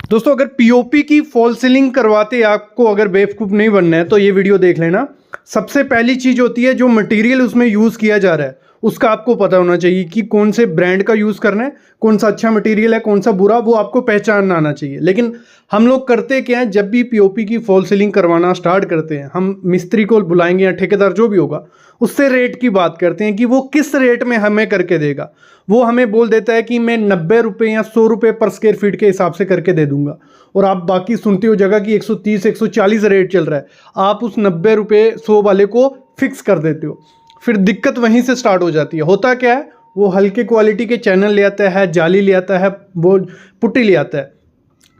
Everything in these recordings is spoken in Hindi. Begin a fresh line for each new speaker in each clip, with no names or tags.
दोस्तों अगर पीओपी की फॉल सीलिंग करवाते आपको अगर बेवकूफ़ नहीं बनना है तो ये वीडियो देख लेना। सबसे पहली चीज़ होती है जो मटेरियल उसमें यूज़ किया जा रहा है उसका आपको पता होना चाहिए कि कौन से ब्रांड का यूज़ करना है, कौन सा अच्छा मटेरियल है, कौन सा बुरा, वो आपको पहचानना आना चाहिए। लेकिन हम लोग करते क्या हैं, जब भी पीओपी की फॉल सीलिंग करवाना स्टार्ट करते हैं हम मिस्त्री को बुलाएंगे या ठेकेदार जो भी होगा उससे रेट की बात करते हैं कि वो किस रेट में हमें करके देगा। वो हमें बोल देता है कि मैं 90 रुपये या 100 रुपये पर स्क्वायर फीट के हिसाब से करके दे दूंगा, और आप बाकी सुनते हो जगह कि 130 140 रेट चल रहा है, आप उस 90 रुपये 100 वाले को फिक्स कर देते हो। फिर दिक्कत वहीं से स्टार्ट हो जाती है। होता क्या है, वो हल्के क्वालिटी के चैनल ले आता है, जाली ले आता है, वो पुट्टी ले आता है।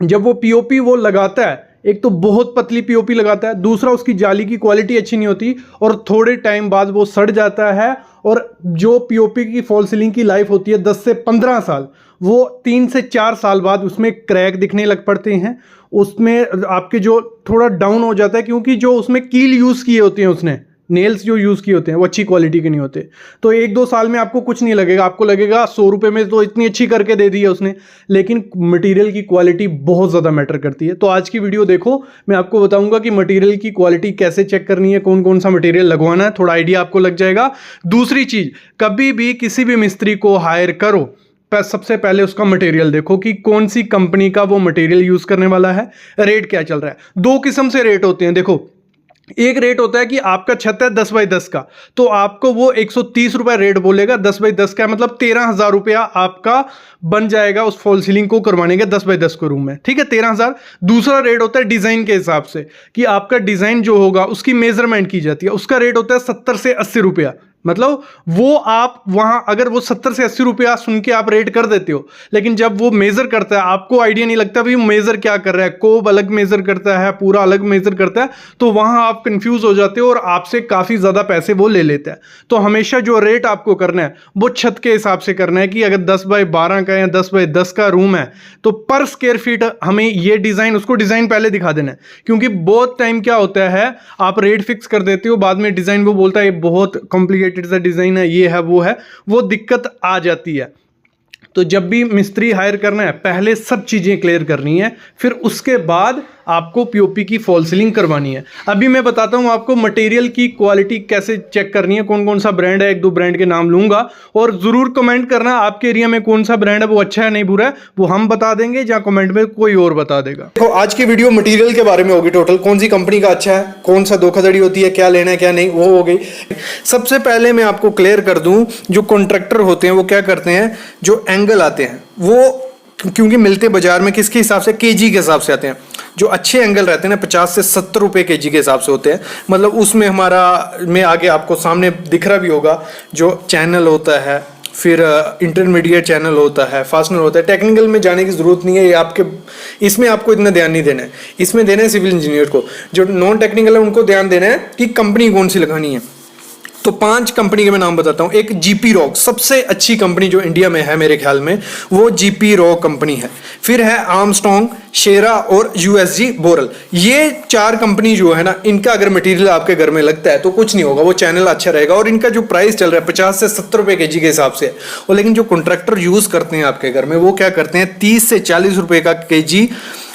जब वो पीओपी वो लगाता है, एक तो बहुत पतली पीओपी लगाता है, दूसरा उसकी जाली की क्वालिटी अच्छी नहीं होती और थोड़े टाइम बाद वो सड़ जाता है। और जो पीओपी की फॉल सीलिंग की लाइफ होती है 10 से 15 साल, वो 3 से 4 साल बाद उसमें क्रैक दिखने लग पड़ते हैं, उसमें आपके जो थोड़ा डाउन हो जाता है, क्योंकि जो उसमें कील यूज़ किए होते हैं, उसने नेल्स जो यूज़ किए होते हैं वो अच्छी क्वालिटी के नहीं होते। तो 1-2 साल में आपको कुछ नहीं लगेगा, आपको लगेगा 100 रुपये में तो इतनी अच्छी करके दे दी है उसने, लेकिन मटेरियल की क्वालिटी बहुत ज़्यादा मैटर करती है। तो आज की वीडियो देखो, मैं आपको बताऊंगा कि मटेरियल की क्वालिटी कैसे चेक करनी है, कौन कौन सा मटेरियल लगवाना है, थोड़ा आइडिया आपको लग जाएगा। दूसरी चीज़, कभी भी किसी भी मिस्त्री को हायर करो सबसे पहले उसका मटेरियल देखो कि कौन सी कंपनी का वो मटेरियल यूज़ करने वाला है, रेट क्या चल रहा है। 2 किस्म से रेट होते हैं। देखो, एक रेट होता है कि आपका छत है 10 बाई 10 का, तो आपको वो 130 रुपये रेट बोलेगा। 10 बाई 10 का मतलब 13,000 रुपया आपका बन जाएगा उस फॉल सीलिंग को करवाने के 10 बाई 10 के रूम में, ठीक है, 13,000। दूसरा रेट होता है डिज़ाइन के हिसाब से कि आपका डिज़ाइन जो होगा उसकी मेजरमेंट की जाती है, उसका रेट होता है 70 से 80 रुपया। मतलब वो आप वहाँ अगर वो 70 से 80 रुपया सुन के आप रेट कर देते हो, लेकिन जब वो मेज़र करता है आपको आइडिया नहीं लगता भाई मेज़र क्या कर रहा है, कोब अलग मेज़र करता है, पूरा अलग मेज़र करता है, तो वहाँ आप कंफ्यूज हो जाते हो और आपसे काफ़ी ज़्यादा पैसे वो ले लेता है। तो हमेशा जो रेट आपको करना है वो छत के हिसाब से करना है कि अगर 10 बाई 12 का या 10 बाई 10 का रूम है तो पर स्क्वायर फीट हमें ये डिज़ाइन, उसको डिज़ाइन पहले दिखा देना है। क्योंकि बहुत टाइम क्या होता है, आप रेट फिक्स कर देते हो, बाद में डिज़ाइन वो बोलता है ये बहुत कॉम्प्लिकेटेड सा डिजाइन है, ये है, वो दिक्कत आ जाती है। तो जब भी मिस्त्री हायर करना है पहले सब चीजें क्लियर करनी है, फिर उसके बाद आपको पीओपी की फॉल सीलिंग करवानी है। अभी मैं बताता हूं आपको मटेरियल की क्वालिटी कैसे चेक करनी है, कौन कौन सा ब्रांड है, 1-2 ब्रांड के नाम लूंगा और जरूर कमेंट करना आपके एरिया में कौन सा ब्रांड है, वो अच्छा है नहीं बुरा है, वो हम बता देंगे या कमेंट में कोई और बता देगा।
देखो, आज की वीडियो मटेरियल के बारे में होगी। टोटल कौन सी कंपनी का अच्छा है, कौन सा धोखाधड़ी होती है, क्या लेना है क्या नहीं, वो हो गई। सबसे पहले मैं आपको क्लियर कर दूं, जो कॉन्ट्रैक्टर होते हैं वो क्या करते हैं, जो एंगल आते हैं वो क्योंकि मिलते बाजार में किसके हिसाब से, केजी के हिसाब से आते हैं। जो अच्छे एंगल रहते हैं ना 50 से 70 रुपये केजी के हिसाब से होते हैं। मतलब उसमें हमारा में आगे आपको सामने दिख रहा भी होगा, जो चैनल होता है, फिर इंटरमीडिएट चैनल होता है, फास्टनर होता है। टेक्निकल में जाने की ज़रूरत नहीं है, ये आपके इसमें आपको इतना ध्यान नहीं देना है। इसमें देना है सिविल इंजीनियर को, जो नॉन टेक्निकल है उनको ध्यान देना है कि कंपनी कौन सी लगानी है। तो 5 कंपनी के मैं नाम बताता हूं। एक जीपी रॉक, सबसे अच्छी कंपनी जो इंडिया में है मेरे ख्याल में वो जीपी रॉक कंपनी है। फिर है आर्मस्ट्रॉन्ग, शेरा और यूएसजी बोरल। ये 4 कंपनी जो है ना, इनका अगर मटेरियल आपके घर में लगता है तो कुछ नहीं होगा, वो चैनल अच्छा रहेगा। और इनका जो प्राइस चल रहा है 50 से 70 रुपये केजी के हिसाब से। और लेकिन जो कॉन्ट्रैक्टर यूज करते हैं आपके घर में वो क्या करते हैं, 30 से 40 रुपये का केजी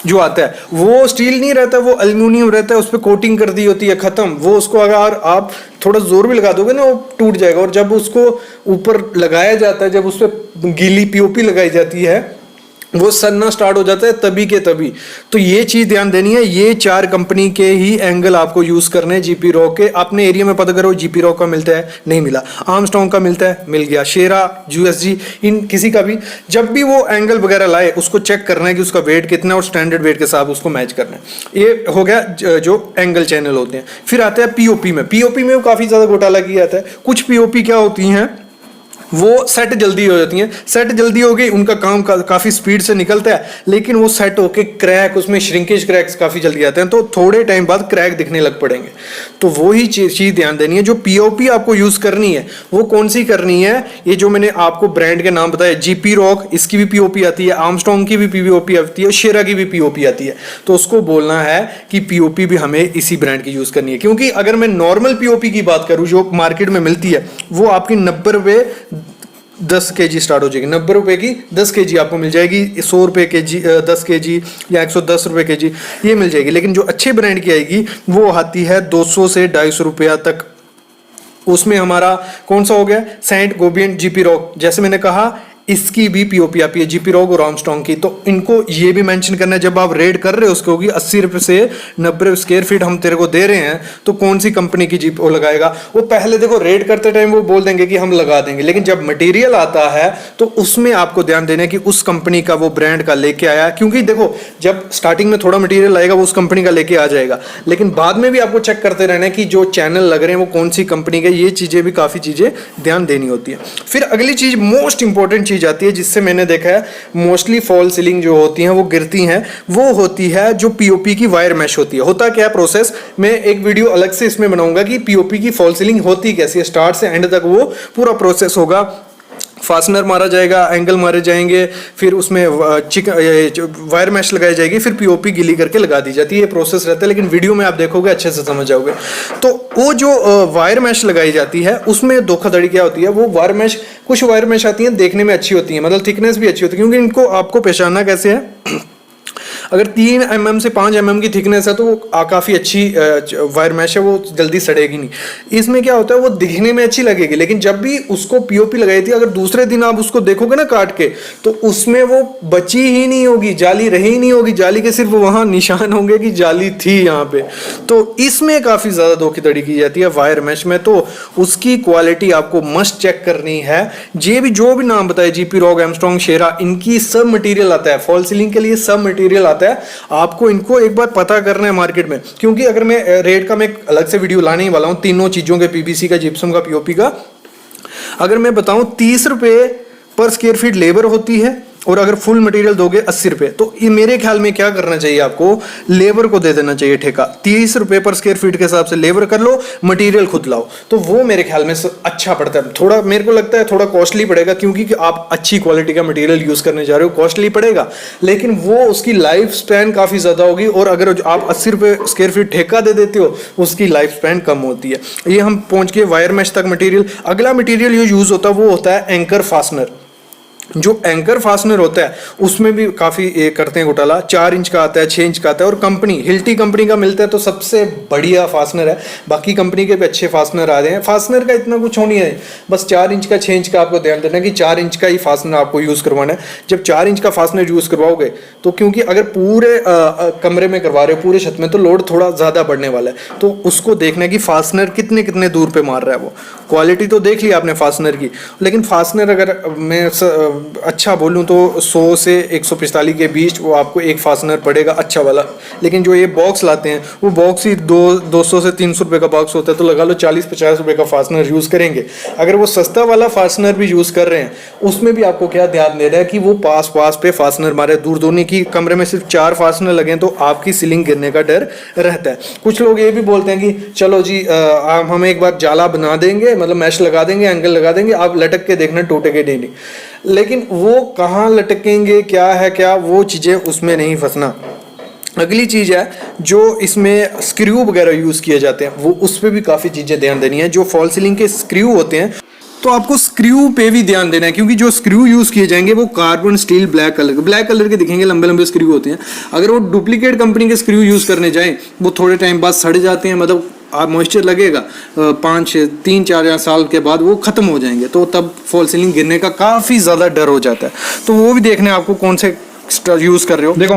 जो आता है वो स्टील नहीं रहता, वो एल्यूमिनियम रहता है, उस पर कोटिंग कर दी होती है, खत्म। वो उसको अगर आप थोड़ा जोर भी लगा दोगे ना वो टूट जाएगा। और जब उसको ऊपर लगाया जाता है, जब उस पर गीली पीओपी लगाई जाती है, वो सनना स्टार्ट हो जाता है तभी के तभी। तो ये चीज ध्यान देनी है। ये 4 कंपनी के ही एंगल आपको यूज करने हैं जीपी रॉक के। अपने एरिया में पता करो जीपी रॉक का मिलता है, नहीं मिला, आर्मस्ट्रॉन्ग का मिलता है, मिल गया, शेरा, यूएसजी, इन किसी का भी जब भी वो एंगल वगैरह लाए उसको चेक करना है कि उसका वेट कितना और स्टैंडर्ड वेट के साथ उसको मैच करना है। ये हो गया जो एंगल चैनल होते हैं। फिर आता है पीओपी में। पीओपी में काफी ज्यादा घोटाला किया जाता है। कुछ पीओपी क्या होती हैं, वो सेट जल्दी हो जाती हैं। सेट जल्दी हो गई, उनका काम काफ़ी स्पीड से निकलता है, लेकिन वो सेट होके क्रैक, उसमें श्रिंकेज क्रैक्स काफ़ी जल्दी आते हैं, तो थोड़े टाइम बाद क्रैक दिखने लग पड़ेंगे। तो वही चीज़ ध्यान देनी है। जो पीओपी आपको यूज़ करनी है वो कौन सी करनी है, ये जो मैंने आपको ब्रांड के नाम बताया, जीपी रॉक, इसकी भी पीओपी आती है, आर्मस्ट्रॉन्ग की भी पीओपी आती है, शेरा की भी पीओपी आती है। तो उसको बोलना है कि पीओपी भी हमें इसी ब्रांड की यूज़ करनी है। क्योंकि अगर मैं नॉर्मल पीओपी की बात करूँ जो मार्केट में मिलती है, वो आपकी 90 रुपये 10 kg स्टार्ट हो जाएगी, 90 रुपए की 10 kg आपको मिल जाएगी, 100 रुपए kg 10 kg या 110 रुपए kg ये मिल जाएगी। लेकिन जो अच्छे ब्रांड की आएगी वो आती है 200 से 250 रुपया तक। उसमें हमारा कौन सा हो गया, सेंट गोबियन, जीपी रॉक, जैसे मैंने कहा इसकी भी पीओपी आती है, जीपी रॉक और आर्मस्ट्रांग की। तो इनको ये भी मेंशन करना है जब आप रेड कर रहे हो उसको कि 80 रुपये से 90 स्क्वायर फीट हम तेरे को दे रहे हैं, तो कौन सी कंपनी की जीप वो लगाएगा। वो पहले देखो रेड करते टाइम वो बोल देंगे कि हम लगा देंगे, लेकिन जब मटेरियल आता है तो उसमें आपको ध्यान देना है कि उस कंपनी का वो ब्रांड का लेके आया। क्योंकि देखो जब स्टार्टिंग में थोड़ा मटेरियल आएगा वो उस कंपनी का लेके आ जाएगा, लेकिन बाद में भी आपको चेक करते रहना है कि जो चैनल लग रहे हैं वो कौन सी कंपनी के। ये चीज़ें भी काफ़ी चीज़ें ध्यान देनी होती है। फिर अगली चीज़ मोस्ट इंपॉर्टेंट चीज़ आती है जिससे मैंने देखा है मोस्टली फॉल सीलिंग जो होती हैं वो गिरती हैं, वो होती है जो पीओपी की वायर मैश होती है। होता क्या प्रोसेस, मैं एक वीडियो अलग से इसमें बनाऊंगा कि पीओपी की फॉल सीलिंग होती कैसी है, स्टार्ट से एंड तक वो पूरा प्रोसेस होगा। फास्टनर मारा जाएगा, एंगल मारे जाएंगे, फिर उसमें वायर मैश लगाई जाएगी, फिर पीओपी गिली करके लगा दी जाती है। ये प्रोसेस रहता है, लेकिन वीडियो में आप देखोगे अच्छे से समझ जाओगे। तो वो जो वायर मैश लगाई जाती है उसमें धोखाधड़ी क्या होती है, वो वायर मैश, कुछ वायर मैश आती हैं देखने में अच्छी होती हैं, मतलब थिकनेस भी अच्छी होती है, क्योंकि इनको आपको पहचानना कैसे है, अगर 3 mm से 5 mm की थिकनेस है तो वो काफ़ी अच्छी वायर मैश है, वो जल्दी सड़ेगी नहीं। इसमें क्या होता है, वो दिखने में अच्छी लगेगी, लेकिन जब भी उसको पीओपी लगाई थी अगर दूसरे दिन आप उसको देखोगे ना काट के, तो उसमें वो बची ही नहीं होगी, जाली रही ही नहीं होगी, जाली के सिर्फ वहाँ निशान होंगे कि जाली थी यहाँ पे। तो इसमें काफ़ी ज़्यादा धोखाधड़ी की जाती है वायर मैश में, तो उसकी क्वालिटी आपको मस्ट चेक करनी है। ये भी जो भी नाम बताए, जीपी रॉक, आर्मस्ट्रांग, शेरा, इनकी सब मटेरियल आता है, फॉल सीलिंग के लिए सब मटेरियल आता है। आपको इनको एक बार पता करना है मार्केट में, क्योंकि अगर मैं रेट का मैं एक अलग से वीडियो लाने ही वाला हूं तीनों चीजों के, पीवीसी का, जिप्सम का, पीओपी का। अगर मैं बताऊं 30 रुपए पर स्क्वायर फीट लेबर होती है, और अगर फुल मटेरियल दोगे 80 रुपए, तो ये मेरे ख्याल में क्या करना चाहिए, आपको लेबर को दे देना चाहिए ठेका। 30 रुपए पर स्क्वायर फीट के हिसाब से लेबर कर लो, मटेरियल खुद लाओ, तो वो मेरे ख्याल में अच्छा पड़ता है। थोड़ा मेरे को लगता है थोड़ा कॉस्टली पड़ेगा, क्योंकि आप अच्छी क्वालिटी का मटेरियल यूज करने जा रहे हो, कॉस्टली पड़ेगा, लेकिन वो उसकी लाइफ स्पैन काफी ज्यादा होगी। और अगर आप 80 रुपए स्क्वायर फीट ठेका दे देते हो, उसकी लाइफ स्पैन कम होती है। ये हम पहुंच के वायर मैश तक मटेरियल। अगला मटेरियल जो यूज होता है वो होता है एंकर फास्टनर। जो एंकर फास्टनर होता है उसमें भी काफ़ी करते हैं घोटाला। 4 इंच का आता है, 6 इंच का आता है, और कंपनी हिल्टी कंपनी का मिलता है तो सबसे बढ़िया फास्टनर है। बाकी कंपनी के भी अच्छे फास्टनर आ रहे हैं। फास्टनर का इतना कुछ होनी है, बस 4 इंच का, 6 इंच का आपको ध्यान देना कि 4 इंच का ही फास्टनर आपको यूज़ करवाना है। जब 4 इंच का फास्टनर यूज़ करवाओगे तो, क्योंकि अगर पूरे कमरे में करवा रहे हो, पूरे छत में, तो लोड थोड़ा ज़्यादा बढ़ने वाला है, तो उसको देखना है कि फास्टनर कितने कितने दूर पे मार रहा है। वो क्वालिटी तो देख ली आपने फास्टनर की, लेकिन फास्टनर अगर मैं अच्छा बोलूं तो 100 से 145 के बीच वो आपको एक फास्टनर पड़ेगा अच्छा वाला। लेकिन जो ये बॉक्स लाते हैं वो बॉक्स ही 200 से 300 रुपये का बॉक्स होता है, तो लगा लो 40-50 रुपये का फास्टनर यूज़ करेंगे। अगर वो सस्ता वाला फास्टनर भी यूज़ कर रहे हैं, उसमें भी आपको क्या ध्यान देना है कि वो पास पे फास्टनर मारे। दूर दूर नहीं कि कमरे में सिर्फ 4 फास्टनर लगे तो आपकी सीलिंग गिरने का डर रहता है। कुछ लोग ये भी बोलते हैं कि चलो जी हम एक बार जाला बना देंगे, मतलब मैश लगा देंगे, एंगल लगा देंगे, आप लटक के देखना टूटेंगे नहीं। लेकिन वो कहाँ लटकेंगे, क्या है क्या, वो चीज़ें उसमें नहीं फंसना। अगली चीज़ है जो इसमें स्क्रू वगैरह यूज़ किए जाते हैं, वो उस पर भी काफ़ी चीज़ें ध्यान देनी है। जो फॉल सीलिंग के स्क्रू होते हैं तो आपको स्क्रू पे भी ध्यान देना है, क्योंकि जो स्क्रू यूज़ किए जाएंगे वो कार्बन स्टील ब्लैक कलर के दिखेंगे, लंबे लंबे स्क्रू होते हैं। अगर वो डुप्लीकेट कंपनी के स्क्रू यूज़ करने जाएँ, वो थोड़े टाइम बाद सड़ जाते हैं, मतलब आप मॉइस्चर लगेगा 3-4 साल के बाद वो ख़त्म हो जाएंगे, तो तब फॉल सीलिंग गिरने का काफ़ी ज़्यादा डर हो जाता है। तो वो भी देखना है आपको कौन से यूज़ कर रहे हो।
देखो